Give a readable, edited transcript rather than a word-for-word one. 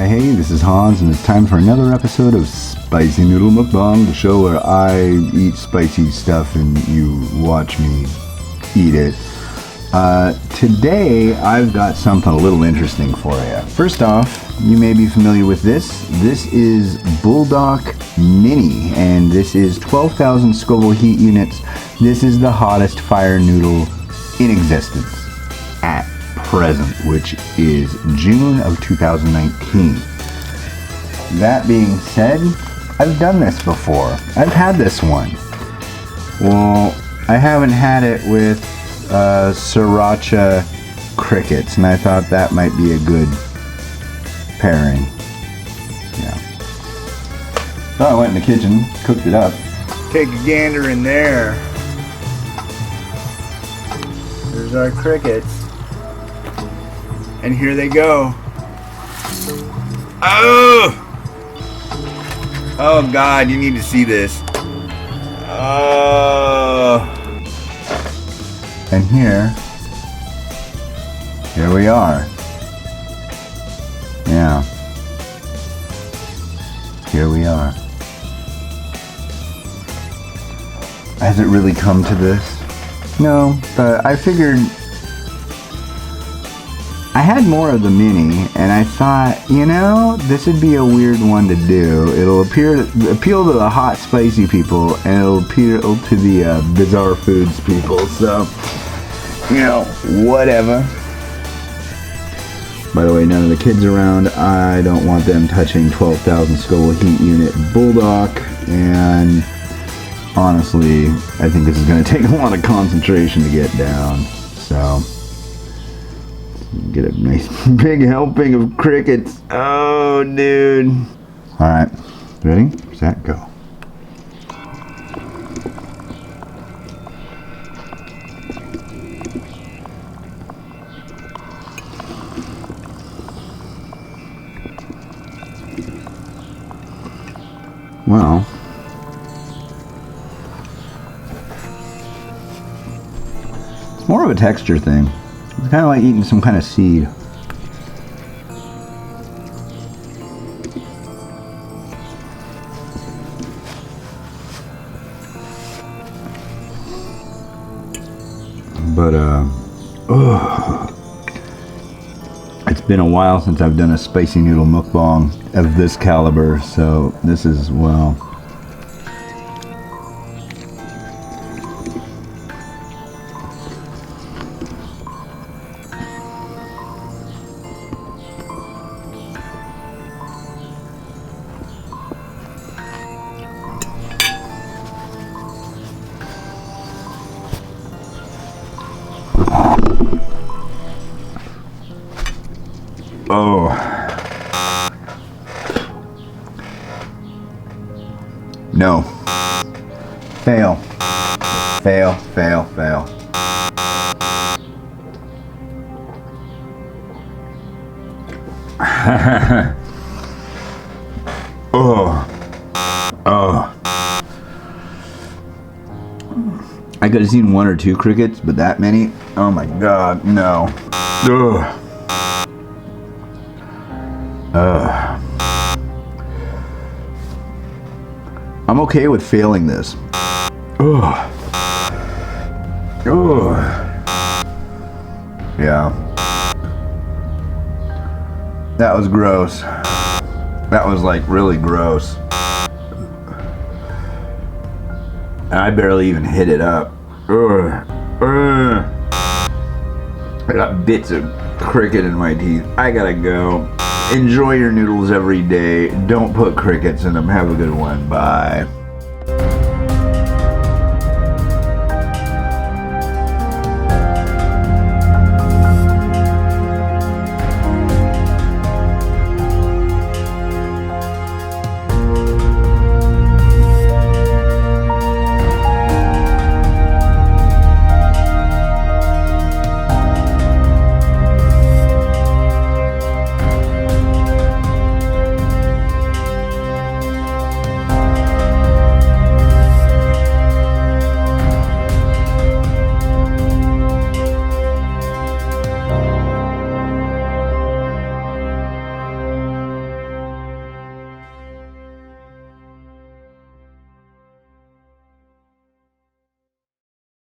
Hey, this is Hans, and it's time for another episode of Spicy Noodle Mukbang, the show where I eat spicy stuff and you watch me eat it. Today, I've got something a little interesting for you. First off, you may be familiar with this. This is Buldak Mini, and this is 12,000 Scoville heat units. This is the hottest fire noodle in existence at present, which is June of 2019. That being said, I've done this before. I've had this one. Well, I haven't had it with sriracha crickets, and I thought that might be a good pairing. Yeah. So I went in the kitchen, cooked it up. Take a gander in there. There's our crickets. And here they go. Oh! Oh God, you need to see this. Oh! And here we are. Yeah. Here we are. Has it really come to this? No, but I figured I had more of the mini, and I thought, you know, this would be a weird one to do. It'll appeal to the hot, spicy people, and it'll appeal to the bizarre foods people. So, you know, whatever. By the way, none of the kids around. I don't want them touching 12,000 Scoville heat unit Buldak, and honestly, I think this is going to take a lot of concentration to get down. So get a nice big helping of crickets. Oh, dude. Alright. Ready? Set, go. Well, it's more of a texture thing. It's kind of like eating some kind of seed. But, it's been a while since I've done a spicy noodle mukbang of this caliber, so this is, well, oh. No. Fail. Fail, fail, fail. Oh. Oh. I could have seen one or two crickets, but that many? Oh my God, no. Ugh. I'm okay with failing this. Ugh. Ugh. Yeah. That was gross. That was like really gross. And I barely even hit it up. Ugh. Ugh. I got bits of cricket in my teeth. I gotta go. Enjoy your noodles every day. Don't put crickets in them. Have a good one. Bye.